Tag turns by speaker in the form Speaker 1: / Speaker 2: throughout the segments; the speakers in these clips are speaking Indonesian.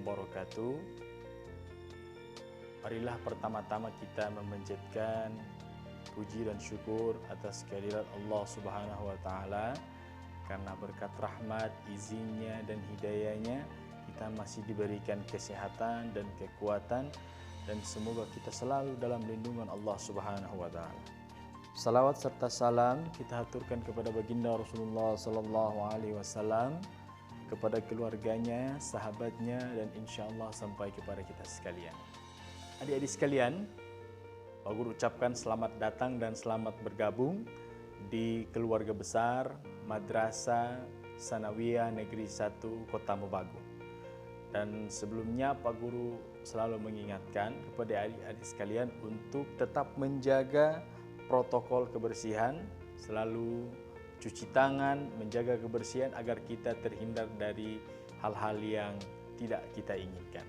Speaker 1: wabarakatuh. Marilah pertama-tama kita memanjatkan puji dan syukur atas kehadirat Allah Subhanahu wa Ta'ala, karena berkat rahmat, izinnya dan hidayahnya kita masih diberikan kesehatan dan kekuatan, dan semoga kita selalu dalam lindungan Allah Subhanahu wa Ta'ala. Salawat serta salam kita haturkan kepada baginda Rasulullah Sallallahu Alaihi Wasallam, kepada keluarganya, sahabatnya, dan insya Allah sampai kepada kita sekalian. Adik-adik sekalian, Pak Guru ucapkan selamat datang dan selamat bergabung di keluarga besar Madrasah Sanawiyah Negeri 1 Kota Mobagu. Dan sebelumnya Pak Guru selalu mengingatkan kepada adik-adik sekalian untuk tetap menjaga protokol kebersihan, selalu cuci tangan, menjaga kebersihan agar kita terhindar dari hal-hal yang tidak kita inginkan.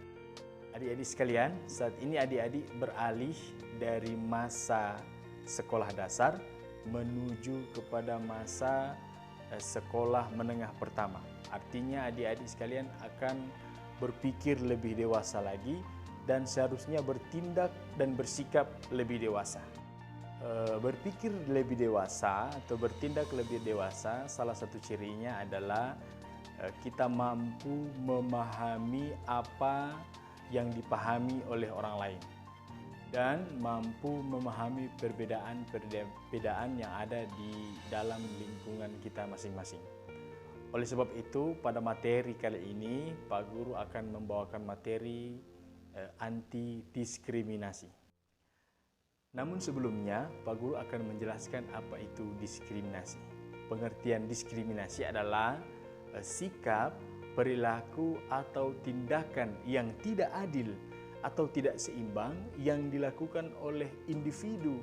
Speaker 1: Adik-adik sekalian, saat ini adik-adik beralih dari masa sekolah dasar menuju kepada masa sekolah menengah pertama. Artinya adik-adik sekalian akan berpikir lebih dewasa lagi dan seharusnya bertindak dan bersikap lebih dewasa. Berpikir lebih dewasa atau bertindak lebih dewasa, salah satu cirinya adalah kita mampu memahami apa yang dipahami oleh orang lain dan mampu memahami perbedaan yang ada di dalam lingkungan kita masing-masing. Oleh sebab itu, pada materi kali ini Pak Guru akan membawakan materi anti diskriminasi. Namun sebelumnya, Pak Guru akan menjelaskan apa itu diskriminasi. Pengertian diskriminasi adalah sikap, perilaku, atau tindakan yang tidak adil atau tidak seimbang yang dilakukan oleh individu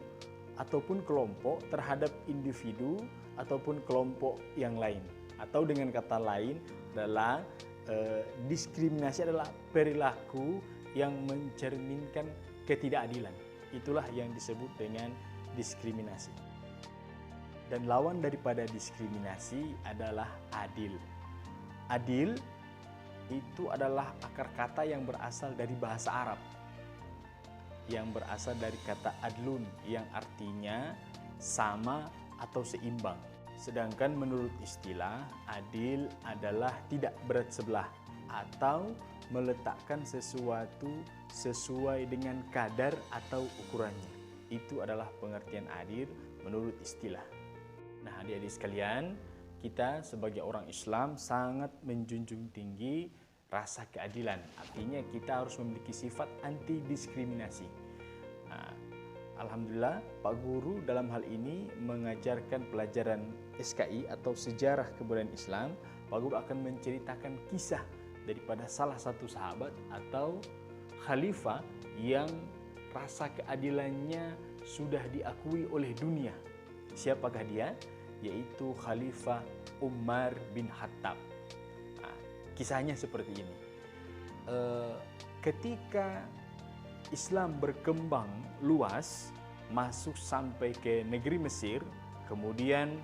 Speaker 1: ataupun kelompok terhadap individu ataupun kelompok yang lain. Atau dengan kata lain adalah diskriminasi adalah perilaku yang mencerminkan ketidakadilan. Itulah yang disebut dengan diskriminasi. Dan lawan daripada diskriminasi adalah adil. Adil itu adalah akar kata yang berasal dari bahasa Arab, yang berasal dari kata adlun, yang artinya sama atau seimbang. Sedangkan menurut istilah, adil adalah tidak berat sebelah atau meletakkan sesuatu sesuai dengan kadar atau ukurannya. Itu adalah pengertian adil menurut istilah. Nah, adik-adik sekalian, kita sebagai orang Islam sangat menjunjung tinggi rasa keadilan. Artinya kita harus memiliki sifat anti diskriminasi. Nah, alhamdulillah Pak Guru dalam hal ini mengajarkan pelajaran SKI atau Sejarah Kebudayaan Islam. Pak Guru akan menceritakan kisah daripada salah satu sahabat atau khalifah yang rasa keadilannya sudah diakui oleh dunia. Siapakah dia? Yaitu Khalifah Umar bin Khattab. Nah, kisahnya seperti ini. Ketika Islam berkembang luas, masuk sampai ke negeri Mesir, kemudian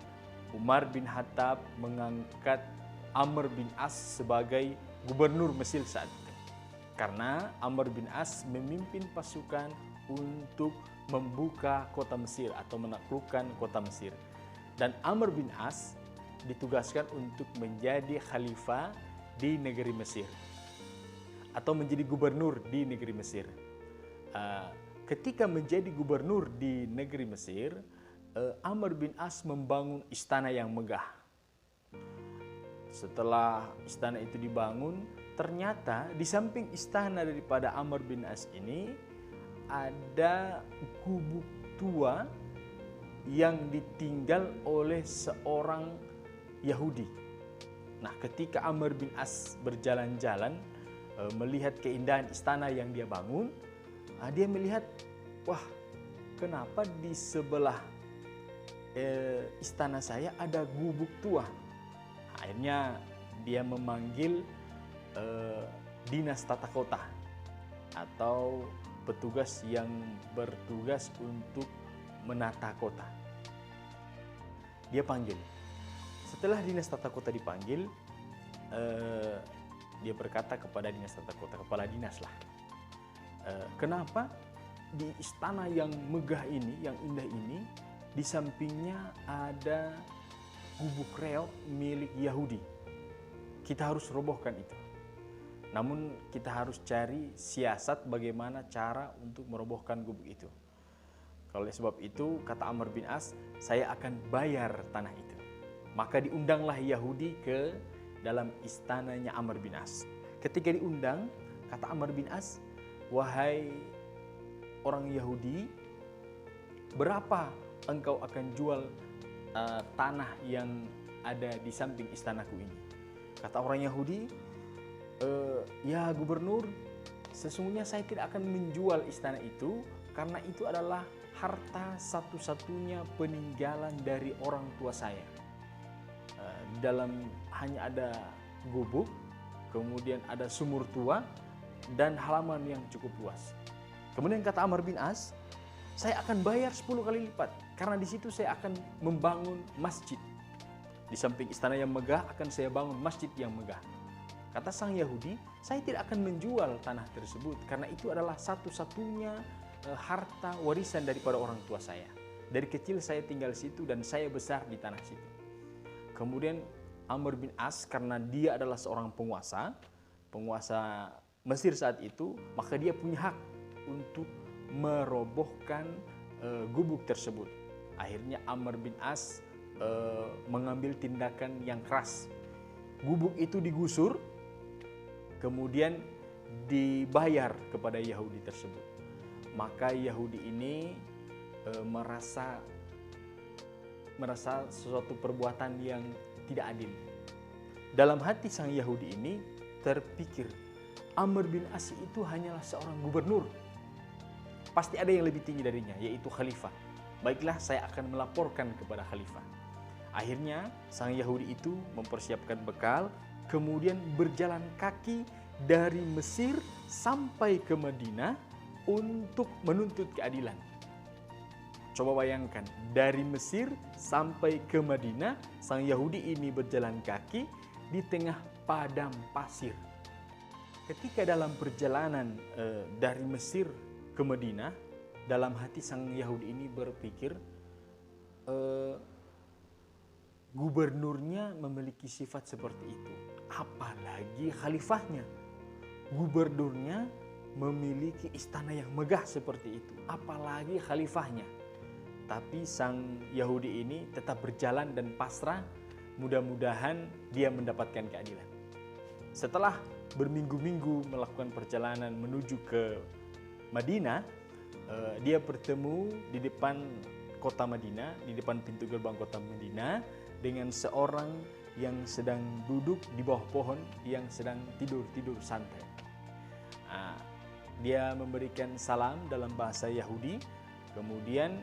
Speaker 1: Umar bin Khattab mengangkat Amr bin As sebagai gubernur Mesir saat itu. Karena Amr bin As memimpin pasukan untuk membuka kota Mesir atau menaklukkan kota Mesir. Dan Amr bin As ditugaskan untuk menjadi khalifah di negeri Mesir atau menjadi gubernur di negeri Mesir. Ketika menjadi gubernur di negeri Mesir, Amr bin As membangun istana yang megah. Setelah istana itu dibangun, ternyata di samping istana daripada Amr bin As ini ada gubuk tua yang ditinggal oleh seorang Yahudi. Nah, ketika Amr bin As berjalan-jalan melihat keindahan istana yang dia bangun, dia melihat, wah, kenapa di sebelah istana saya ada gubuk tua? Akhirnya dia memanggil dinas tata kota atau petugas yang bertugas untuk menata kota. Dia panggil. Setelah dinas tata kota dipanggil, dia berkata kepada dinas tata kota, kepala dinas lah, kenapa di istana yang megah ini, yang indah ini, di sampingnya ada gubuk reok milik Yahudi. Kita harus robohkan itu. Namun kita harus cari siasat bagaimana cara untuk merobohkan gubuk itu. Kalau oleh sebab itu, kata Amr bin As, saya akan bayar tanah itu. Maka diundanglah Yahudi ke dalam istananya Amr bin As. Ketika diundang, kata Amr bin As, wahai orang Yahudi, berapa engkau akan jual tanah yang ada di samping istanaku ini? Kata orang Yahudi, ya gubernur, sesungguhnya saya tidak akan menjual istana itu karena itu adalah harta satu-satunya peninggalan dari orang tua saya. Dalam hanya ada gubuk, kemudian ada sumur tua dan halaman yang cukup luas. Kemudian kata Amr bin As, saya akan bayar 10 kali lipat karena di situ saya akan membangun masjid. Di samping istana yang megah akan saya bangun masjid yang megah. Kata sang Yahudi, saya tidak akan menjual tanah tersebut karena itu adalah satu-satunya harta warisan daripada orang tua saya. Dari kecil saya tinggal situ dan saya besar di tanah situ. Kemudian Amr bin As, karena dia adalah seorang penguasa Mesir saat itu, maka dia punya hak untuk merobohkan gubuk tersebut. Akhirnya Amr bin As mengambil tindakan yang keras. Gubuk itu digusur, kemudian dibayar kepada Yahudi tersebut. Maka Yahudi ini merasa sesuatu perbuatan yang tidak adil. Dalam hati sang Yahudi ini terpikir, Amr bin As itu hanyalah seorang gubernur. Pasti ada yang lebih tinggi darinya, yaitu khalifah. Baiklah, saya akan melaporkan kepada khalifah. Akhirnya sang Yahudi itu mempersiapkan bekal, kemudian berjalan kaki dari Mesir sampai ke Madinah untuk menuntut keadilan. Coba bayangkan, dari Mesir sampai ke Madinah, sang Yahudi ini berjalan kaki di tengah padang pasir. Ketika dalam perjalanan dari Mesir ke Madinah, dalam hati sang Yahudi ini berpikir, gubernurnya memiliki sifat seperti itu, apalagi khalifahnya. Gubernurnya memiliki istana yang megah seperti itu, apalagi khalifahnya. Tapi sang Yahudi ini tetap berjalan dan pasrah, mudah-mudahan dia mendapatkan keadilan. Setelah berminggu-minggu melakukan perjalanan menuju ke Madinah, dia bertemu di depan kota Madinah, di depan pintu gerbang kota Madinah, dengan seorang yang sedang duduk di bawah pohon, yang sedang tidur santai. Dia memberikan salam dalam bahasa Yahudi, kemudian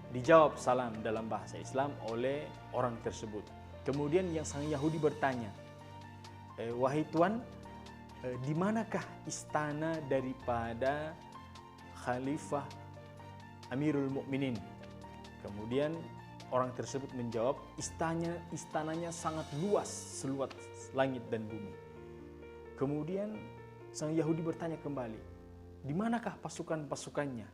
Speaker 1: dijawab salam dalam bahasa Islam oleh orang tersebut. Kemudian yang sang Yahudi bertanya, wahai Tuan, di manakah istana daripada Khalifah Amirul Mukminin? Kemudian orang tersebut menjawab, istananya sangat luas, seluas langit dan bumi. Kemudian sang Yahudi bertanya kembali, di manakah pasukan-pasukannya?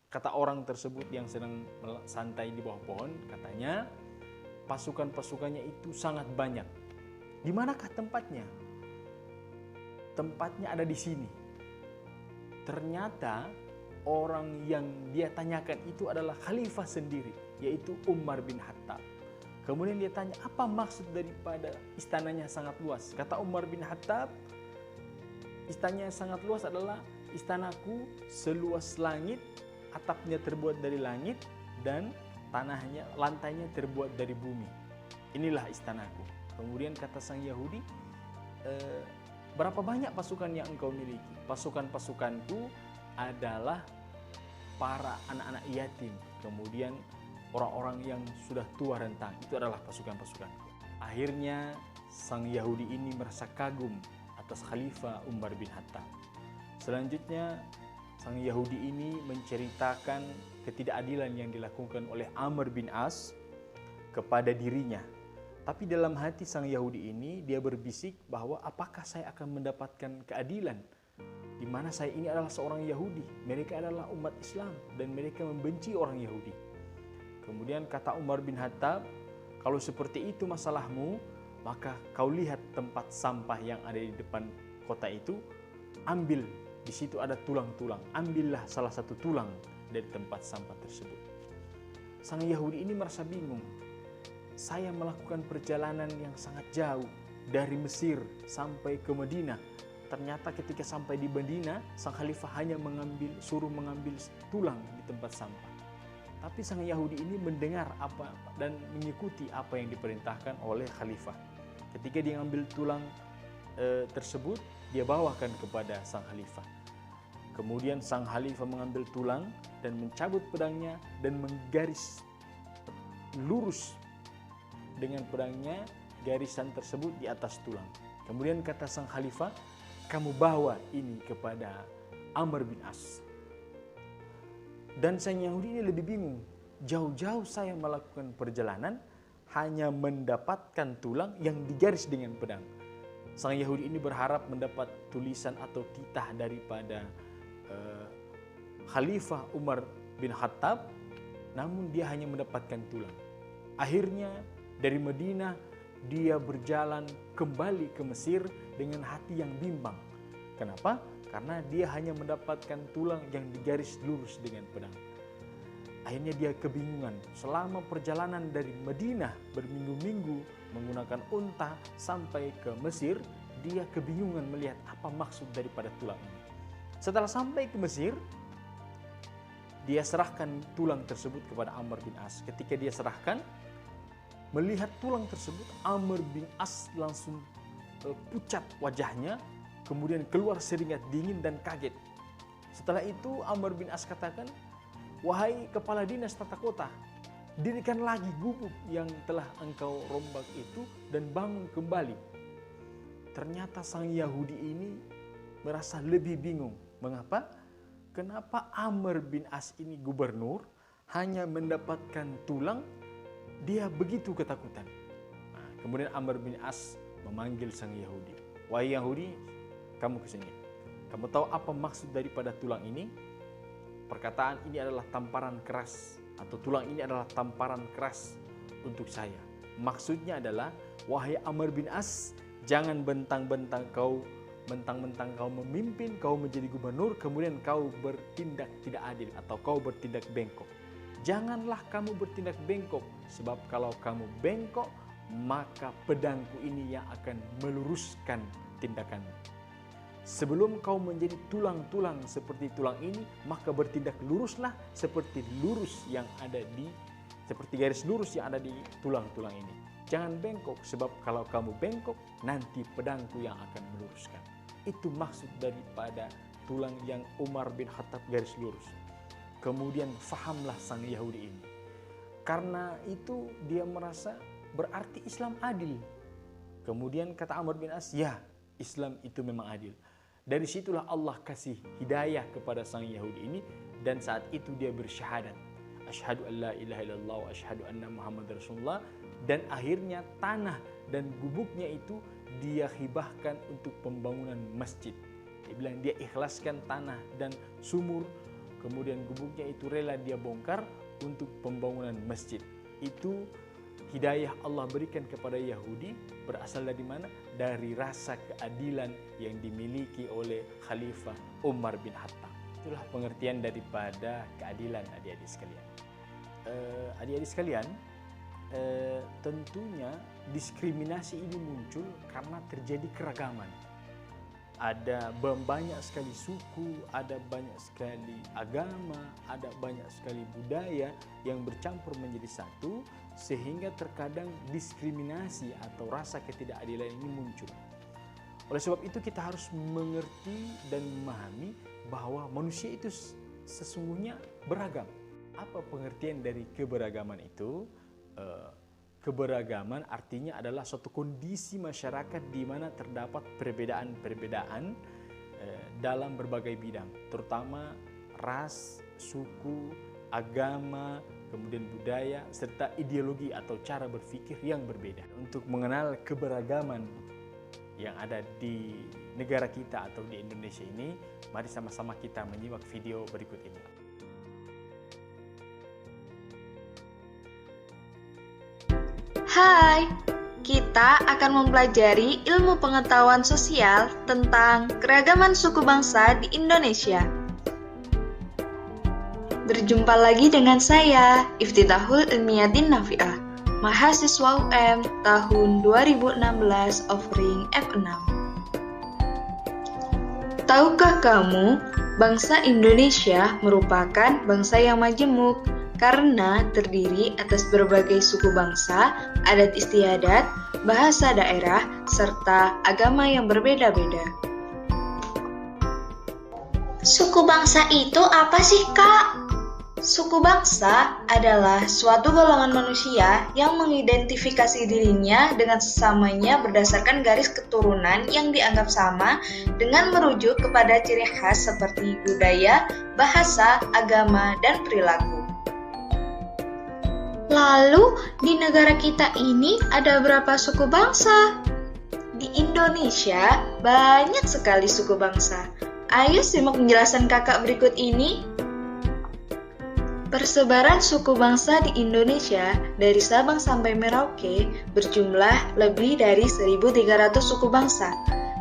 Speaker 1: Kata orang tersebut yang sedang santai di bawah pohon, katanya pasukan-pasukannya itu sangat banyak. Di manakah tempatnya? Tempatnya ada di sini. Ternyata orang yang dia tanyakan itu adalah khalifah sendiri, yaitu Umar bin Khattab. Kemudian dia tanya, apa maksud daripada istananya sangat luas? Kata Umar bin Khattab, istananya sangat luas adalah istanaku seluas langit, atapnya terbuat dari langit dan lantainya terbuat dari bumi. Inilah istanaku. Kemudian kata sang Yahudi, berapa banyak pasukan yang engkau miliki? Pasukanku adalah para anak-anak yatim, kemudian orang-orang yang sudah tua renta. Itu adalah pasukanku. Akhirnya sang Yahudi ini merasa kagum atas Khalifah Umar bin Khattab. Selanjutnya sang Yahudi ini menceritakan ketidakadilan yang dilakukan oleh Amr bin As kepada dirinya. Tapi dalam hati sang Yahudi ini dia berbisik bahwa apakah saya akan mendapatkan keadilan, di mana saya ini adalah seorang Yahudi, mereka adalah umat Islam dan mereka membenci orang Yahudi. Kemudian kata Umar bin Khattab, kalau seperti itu masalahmu, maka kau lihat tempat sampah yang ada di depan kota itu, ambil, di situ ada tulang-tulang, ambillah salah satu tulang dari tempat sampah tersebut. Sang Yahudi ini merasa bingung. Saya melakukan perjalanan yang sangat jauh dari Mesir sampai ke Madinah. Ternyata ketika sampai di Madinah, sang khalifah hanya suruh mengambil tulang di tempat sampah. Tapi sang Yahudi ini mendengar apa dan mengikuti apa yang diperintahkan oleh khalifah. Ketika dia mengambil tulang tersebut, dia bawakan kepada sang khalifah. Kemudian sang khalifah mengambil tulang dan mencabut pedangnya dan menggaris lurus dengan pedangnya garisan tersebut di atas tulang. Kemudian kata sang khalifah, kamu bawa ini kepada Amr bin As. Dan sang Yahudi ini lebih bingung. Jauh-jauh saya melakukan perjalanan hanya mendapatkan tulang yang digaris dengan pedang. Sang Yahudi ini berharap mendapat tulisan atau titah daripada Khalifah Umar bin Khattab, namun dia hanya mendapatkan tulang. Akhirnya dari Madinah dia berjalan kembali ke Mesir dengan hati yang bimbang. Kenapa? Karena dia hanya mendapatkan tulang yang digaris lurus dengan pedang. Akhirnya dia kebingungan. Selama perjalanan dari Madinah berminggu-minggu menggunakan unta sampai ke Mesir, dia kebingungan melihat apa maksud daripada tulang ini. Setelah sampai ke Mesir, dia serahkan tulang tersebut kepada Amr bin As. Ketika dia serahkan, melihat tulang tersebut, Amr bin As langsung pucat wajahnya, kemudian keluar seringat dingin dan kaget. Setelah itu Amr bin As katakan, wahai kepala dinas tata kota, dirikan lagi gubuk yang telah engkau rombak itu dan bangun kembali. Ternyata sang Yahudi ini merasa lebih bingung. Mengapa? Kenapa Amr bin As ini gubernur hanya mendapatkan tulang, dia begitu ketakutan. Nah, kemudian Amr bin As memanggil sang Yahudi. Wahai Yahudi, kamu kesini. Kamu tahu apa maksud daripada tulang ini? Perkataan ini adalah tamparan keras, atau tulang ini adalah tamparan keras untuk saya. Maksudnya adalah, wahai Amr bin As, jangan mentang-mentang kau memimpin, kau menjadi gubernur, kemudian kau bertindak tidak adil atau kau bertindak bengkok. Janganlah kamu bertindak bengkok, sebab kalau kamu bengkok, maka pedangku ini yang akan meluruskan tindakanmu. Sebelum kau menjadi tulang-tulang seperti tulang ini, maka bertindak luruslah seperti garis lurus yang ada di tulang-tulang ini. Jangan bengkok, sebab kalau kamu bengkok, nanti pedangku yang akan meluruskan. Itu maksud daripada tulang yang Umar bin Khattab garis lurus. Kemudian fahamlah sang Yahudi ini. Karena itu dia merasa berarti Islam adil. Kemudian kata Amr bin As, ya, Islam itu memang adil. Dari situlah Allah kasih hidayah kepada sang Yahudi ini, dan saat itu dia bersyahadat, asyhadu an la ilaha illallah wa asyhadu anna Muhammad Rasulullah. Dan akhirnya tanah dan gubuknya itu dia hibahkan untuk pembangunan masjid. Dia bilang dia ikhlaskan tanah dan sumur, kemudian gubuknya itu rela dia bongkar untuk pembangunan masjid. Itu hidayah Allah berikan kepada Yahudi berasal dari mana? Dari rasa keadilan yang dimiliki oleh Khalifah Umar bin Khattab. Itulah pengertian daripada keadilan, adik-adik sekalian. Adik-adik sekalian, tentunya diskriminasi ini muncul karena terjadi keragaman. Ada banyak sekali suku, ada banyak sekali agama, ada banyak sekali budaya yang bercampur menjadi satu, sehingga terkadang diskriminasi atau rasa ketidakadilan ini muncul. Oleh sebab itu kita harus mengerti dan memahami bahwa manusia itu sesungguhnya beragam. Apa pengertian dari keberagaman itu? Keberagaman artinya adalah suatu kondisi masyarakat di mana terdapat perbedaan-perbedaan dalam berbagai bidang, terutama ras, suku, agama, kemudian budaya, serta ideologi atau cara berpikir yang berbeda. Untuk mengenal keberagaman yang ada di negara kita atau di Indonesia ini, mari sama-sama kita menyimak video berikut ini.
Speaker 2: Hai, kita akan mempelajari ilmu pengetahuan sosial tentang keragaman suku bangsa di Indonesia. Berjumpa lagi dengan saya, Iftitahul Ilmiyatin Nafi'ah, mahasiswa UM tahun 2016 offering F6. Tahukah kamu, bangsa Indonesia merupakan bangsa yang majemuk karena terdiri atas berbagai suku bangsa, adat istiadat, bahasa daerah, serta agama yang berbeda-beda.
Speaker 3: Suku bangsa itu apa sih, Kak?
Speaker 2: Suku bangsa adalah suatu golongan manusia yang mengidentifikasi dirinya dengan sesamanya berdasarkan garis keturunan yang dianggap sama dengan merujuk kepada ciri khas seperti budaya, bahasa, agama, dan perilaku.
Speaker 3: Lalu, di negara kita ini ada berapa suku bangsa?
Speaker 2: Di Indonesia, banyak sekali suku bangsa. Ayo simak penjelasan kakak berikut ini. Persebaran suku bangsa di Indonesia dari Sabang sampai Merauke berjumlah lebih dari 1.300 suku bangsa.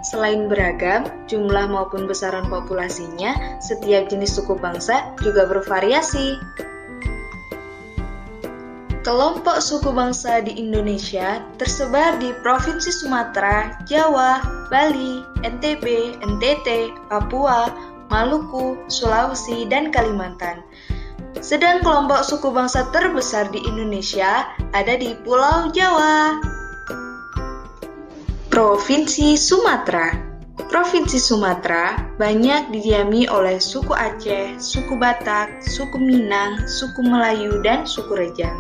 Speaker 2: Selain beragam, jumlah maupun besaran populasinya, setiap jenis suku bangsa juga bervariasi. Kelompok suku bangsa di Indonesia tersebar di Provinsi Sumatera, Jawa, Bali, NTB, NTT, Papua, Maluku, Sulawesi, dan Kalimantan. Sedang kelompok suku bangsa terbesar di Indonesia ada di Pulau Jawa. Provinsi Sumatera. Provinsi Sumatera banyak didiami oleh suku Aceh, suku Batak, suku Minang, suku Melayu, dan suku Rejang.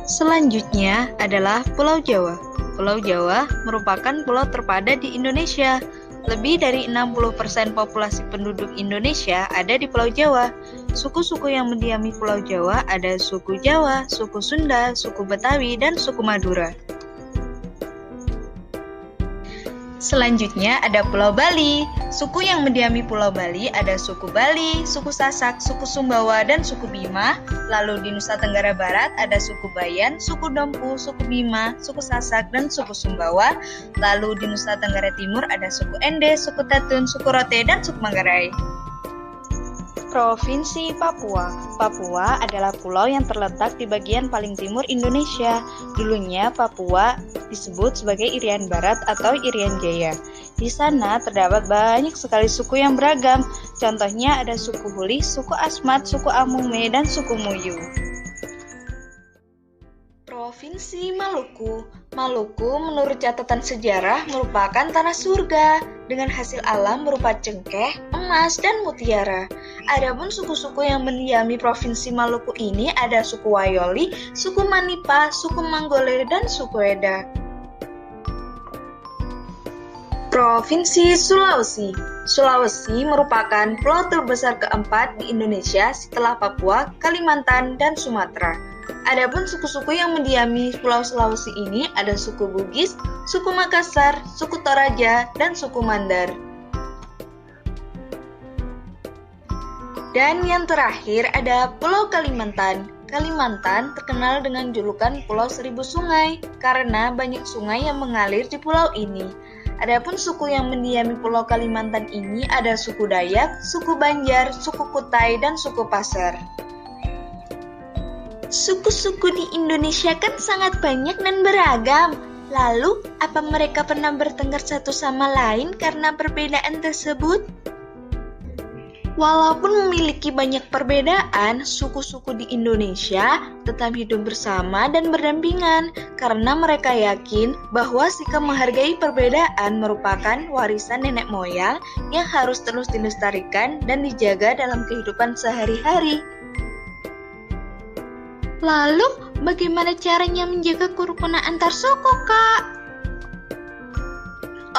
Speaker 2: Selanjutnya adalah Pulau Jawa. Pulau Jawa merupakan pulau terpadat di Indonesia. Lebih dari 60% populasi penduduk Indonesia ada di Pulau Jawa. Suku-suku yang mendiami Pulau Jawa ada suku Jawa, suku Sunda, suku Betawi, dan suku Madura. Selanjutnya ada Pulau Bali. Suku yang mendiami Pulau Bali ada suku Bali, suku Sasak, suku Sumbawa, dan suku Bima. Lalu di Nusa Tenggara Barat ada suku Bayan, suku Dompu, suku Bima, suku Sasak, dan suku Sumbawa. Lalu di Nusa Tenggara Timur ada suku Ende, suku Tatun, suku Rote, dan suku Manggarai. Provinsi Papua. Papua adalah pulau yang terletak di bagian paling timur Indonesia. Dulunya Papua disebut sebagai Irian Barat atau Irian Jaya. Di sana terdapat banyak sekali suku yang beragam. Contohnya ada suku Huli, suku Asmat, suku Amume, dan suku Muyu. Provinsi Maluku. Maluku menurut catatan sejarah merupakan tanah surga dengan hasil alam berupa cengkeh, emas, dan mutiara. Adapun suku-suku yang mendiami Provinsi Maluku ini ada suku Wayoli, suku Manipa, suku Manggole, dan suku Eda. Provinsi Sulawesi. Sulawesi merupakan pulau terbesar keempat di Indonesia setelah Papua, Kalimantan, dan Sumatera. Adapun suku-suku yang mendiami Pulau Sulawesi ini ada suku Bugis, suku Makassar, suku Toraja, dan suku Mandar. Dan yang terakhir ada Pulau Kalimantan. Kalimantan terkenal dengan julukan Pulau Seribu Sungai karena banyak sungai yang mengalir di pulau ini. Adapun suku yang mendiami Pulau Kalimantan ini ada suku Dayak, suku Banjar, suku Kutai, dan suku Pasar.
Speaker 3: Suku-suku di Indonesia kan sangat banyak dan beragam. Lalu, apa mereka pernah bertengkar satu sama lain karena perbedaan tersebut?
Speaker 2: Walaupun memiliki banyak perbedaan, suku-suku di Indonesia tetap hidup bersama dan berdampingan karena mereka yakin bahwa sikap menghargai perbedaan merupakan warisan nenek moyang yang harus terus dilestarikan dan dijaga dalam kehidupan sehari-hari.
Speaker 3: Lalu, bagaimana caranya menjaga kerukunan antar suku, Kak?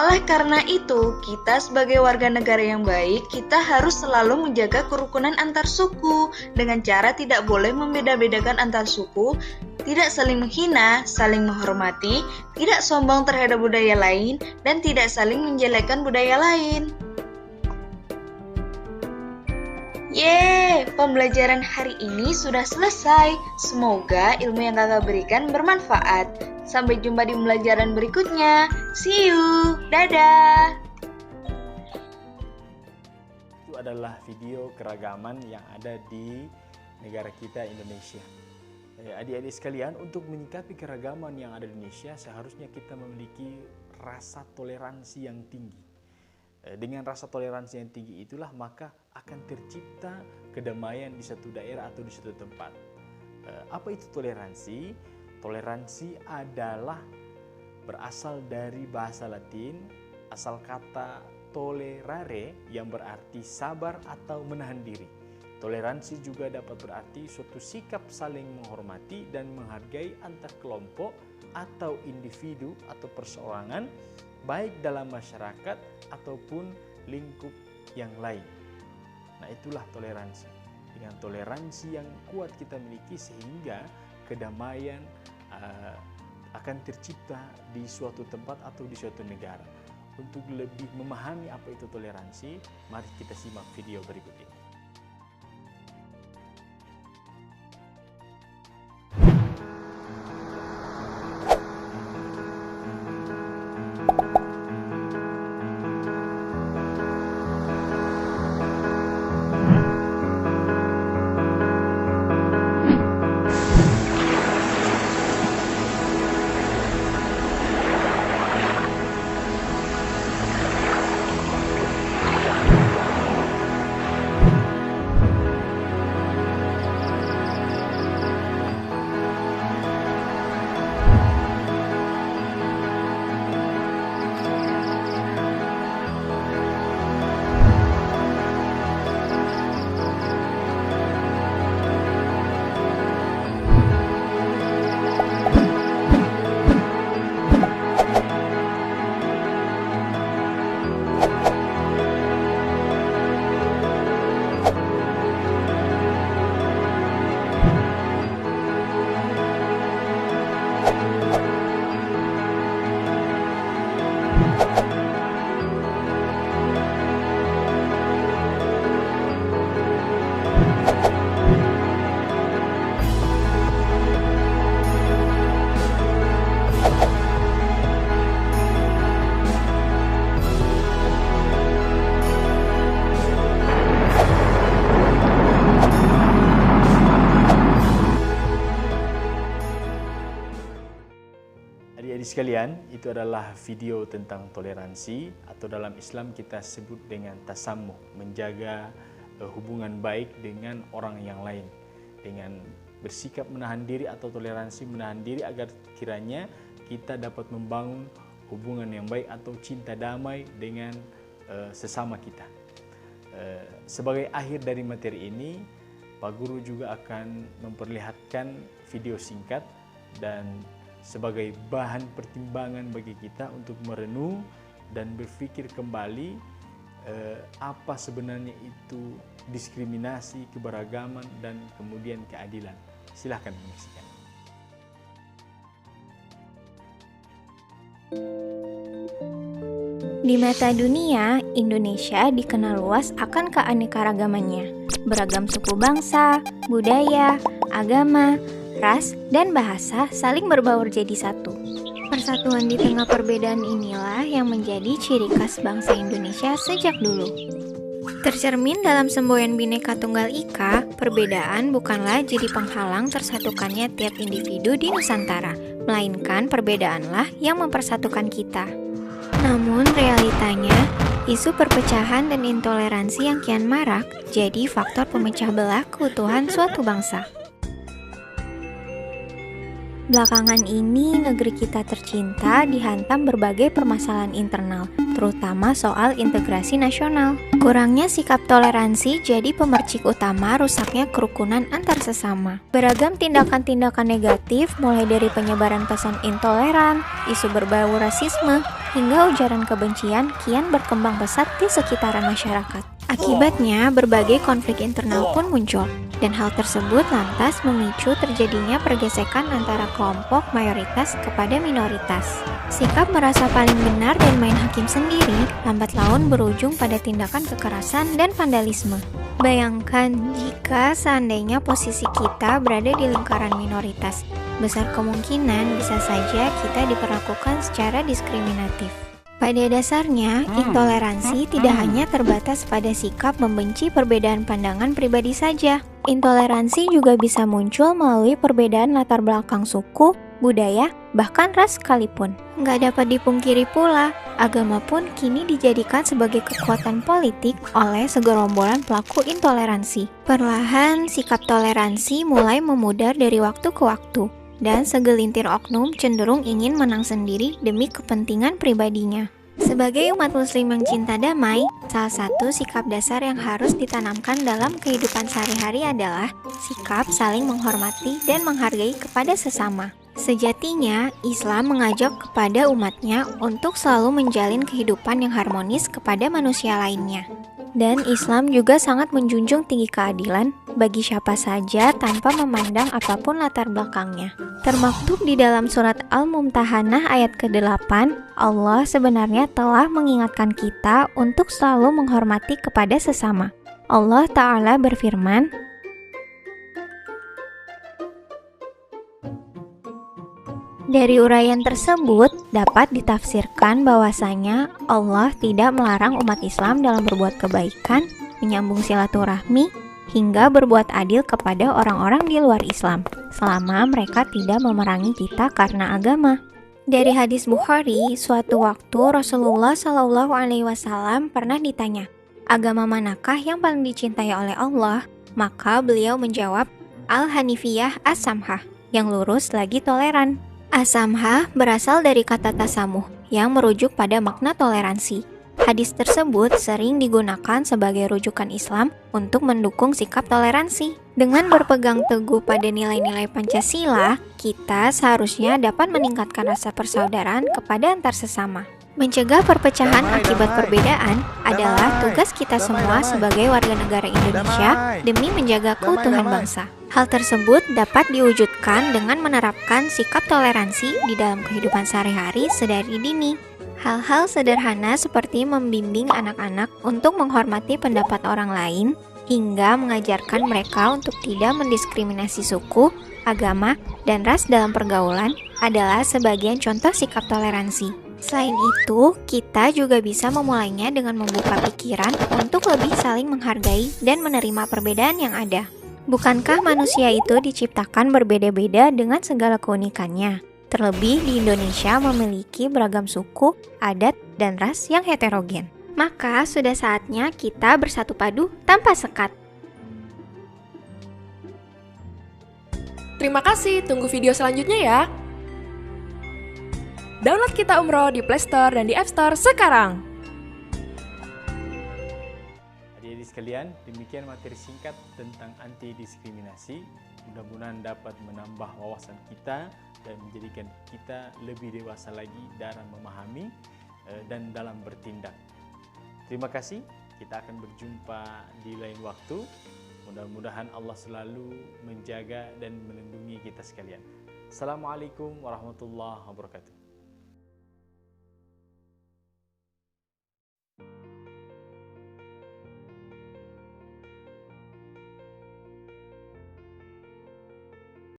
Speaker 2: Oleh karena itu, kita sebagai warga negara yang baik, kita harus selalu menjaga kerukunan antar suku dengan cara tidak boleh membeda-bedakan antar suku, tidak saling menghina, saling menghormati, tidak sombong terhadap budaya lain, dan tidak saling menjelekkan budaya lain. Yeay, pembelajaran hari ini sudah selesai. Semoga ilmu yang kakak berikan bermanfaat. Sampai jumpa di pembelajaran berikutnya. See you, dadah.
Speaker 1: Itu adalah video keragaman yang ada di negara kita Indonesia. Adik-adik sekalian, untuk menyikapi keragaman yang ada di Indonesia, seharusnya kita memiliki rasa toleransi yang tinggi. Dengan rasa toleransi yang tinggi itulah maka akan tercipta kedamaian di satu daerah atau di satu tempat. Apa itu toleransi? Toleransi adalah berasal dari bahasa Latin, asal kata tolerare yang berarti sabar atau menahan diri. Toleransi juga dapat berarti suatu sikap saling menghormati dan menghargai antar kelompok atau individu atau perseorangan, baik dalam masyarakat ataupun lingkup yang lain. Nah, itulah toleransi. Dengan toleransi yang kuat kita miliki sehingga kedamaian akan tercipta di suatu tempat atau di suatu negara. Untuk lebih memahami apa itu toleransi, mari kita simak video berikut ini. Adik-adik sekalian, itu adalah video tentang toleransi atau dalam Islam kita sebut dengan tasammuh, menjaga hubungan baik dengan orang yang lain dengan bersikap menahan diri atau toleransi menahan diri agar kiranya kita dapat membangun hubungan yang baik atau cinta damai dengan sesama kita. Sebagai akhir dari materi ini, Pak Guru juga akan memperlihatkan video singkat dan sebagai bahan pertimbangan bagi kita untuk merenung dan berpikir kembali apa sebenarnya itu diskriminasi, keberagaman, dan kemudian keadilan. Silahkan menyaksikan.
Speaker 4: Di mata dunia, Indonesia dikenal luas akan keanekaragamannya. Beragam suku bangsa, budaya, agama, ras, dan bahasa saling berbaur jadi satu. Persatuan di tengah perbedaan inilah yang menjadi ciri khas bangsa Indonesia sejak dulu. Tercermin dalam semboyan Bhinneka Tunggal Ika, perbedaan bukanlah jadi penghalang tersatukannya tiap individu di Nusantara, melainkan perbedaanlah yang mempersatukan kita. Namun realitanya, isu perpecahan dan intoleransi yang kian marak jadi faktor pemecah belah keutuhan suatu bangsa. Belakangan ini, negeri kita tercinta dihantam berbagai permasalahan internal, terutama soal integrasi nasional. Kurangnya sikap toleransi jadi pemercik utama rusaknya kerukunan antar sesama. Beragam tindakan-tindakan negatif, mulai dari penyebaran pesan intoleran, isu berbau rasisme, hingga ujaran kebencian kian berkembang pesat di sekitaran masyarakat. Akibatnya, berbagai konflik internal pun muncul, dan hal tersebut lantas memicu terjadinya pergesekan antara kelompok mayoritas kepada minoritas. Sikap merasa paling benar dan main hakim sendiri lambat laun berujung pada tindakan kekerasan dan vandalisme. Bayangkan jika seandainya posisi kita berada di lingkaran minoritas, besar kemungkinan bisa saja kita diperlakukan secara diskriminatif. Pada dasarnya, intoleransi tidak hanya terbatas pada sikap membenci perbedaan pandangan pribadi saja. Intoleransi juga bisa muncul melalui perbedaan latar belakang suku, budaya, bahkan ras sekalipun. Nggak dapat dipungkiri pula, agama pun kini dijadikan sebagai kekuatan politik oleh segerombolan pelaku intoleransi. Perlahan, sikap toleransi mulai memudar dari waktu ke waktu, dan segelintir oknum cenderung ingin menang sendiri demi kepentingan pribadinya. Sebagai umat muslim yang cinta damai, salah satu sikap dasar yang harus ditanamkan dalam kehidupan sehari-hari adalah sikap saling menghormati dan menghargai kepada sesama. Sejatinya, Islam mengajak kepada umatnya untuk selalu menjalin kehidupan yang harmonis kepada manusia lainnya. Dan Islam juga sangat menjunjung tinggi keadilan bagi siapa saja tanpa memandang apapun latar belakangnya. Termaktub di dalam surat Al-Mumtahanah ayat ke-8, Allah sebenarnya telah mengingatkan kita untuk selalu menghormati kepada sesama. Allah Ta'ala berfirman, dari uraian tersebut dapat ditafsirkan bahwasanya Allah tidak melarang umat Islam dalam berbuat kebaikan, menyambung silaturahmi, hingga berbuat adil kepada orang-orang di luar Islam, selama mereka tidak memerangi kita karena agama. Dari hadis Bukhari, suatu waktu Rasulullah SAW pernah ditanya, agama manakah yang paling dicintai oleh Allah? Maka beliau menjawab, Al-Hanifiyah As-Samhah, yang lurus lagi toleran. As-Samhah berasal dari kata tasamuh yang merujuk pada makna toleransi. Hadis tersebut sering digunakan sebagai rujukan Islam untuk mendukung sikap toleransi. Dengan berpegang teguh pada nilai-nilai Pancasila, kita seharusnya dapat meningkatkan rasa persaudaraan kepada antar sesama. Mencegah perpecahan akibat perbedaan adalah tugas kita semua sebagai warga negara Indonesia demi menjaga keutuhan bangsa. Hal tersebut dapat diwujudkan dengan menerapkan sikap toleransi di dalam kehidupan sehari-hari sedari dini. Hal-hal sederhana seperti membimbing anak-anak untuk menghormati pendapat orang lain, hingga mengajarkan mereka untuk tidak mendiskriminasi suku, agama, dan ras dalam pergaulan adalah sebagian contoh sikap toleransi. Selain itu, kita juga bisa memulainya dengan membuka pikiran untuk lebih saling menghargai dan menerima perbedaan yang ada. Bukankah manusia itu diciptakan berbeda-beda dengan segala keunikannya? Terlebih di Indonesia memiliki beragam suku, adat, dan ras yang heterogen. Maka sudah saatnya kita bersatu padu tanpa sekat.
Speaker 5: Terima kasih, tunggu video selanjutnya ya. Download Kita Umroh di Play Store dan di App Store sekarang.
Speaker 1: Adik-adik sekalian, demikian materi singkat tentang anti diskriminasi. Mudah-mudahan dapat menambah wawasan kita dan menjadikan kita lebih dewasa lagi dalam memahami dan dalam bertindak. Terima kasih, kita akan berjumpa di lain waktu. Mudah-mudahan Allah selalu menjaga dan melindungi kita sekalian. Assalamualaikum warahmatullahi wabarakatuh.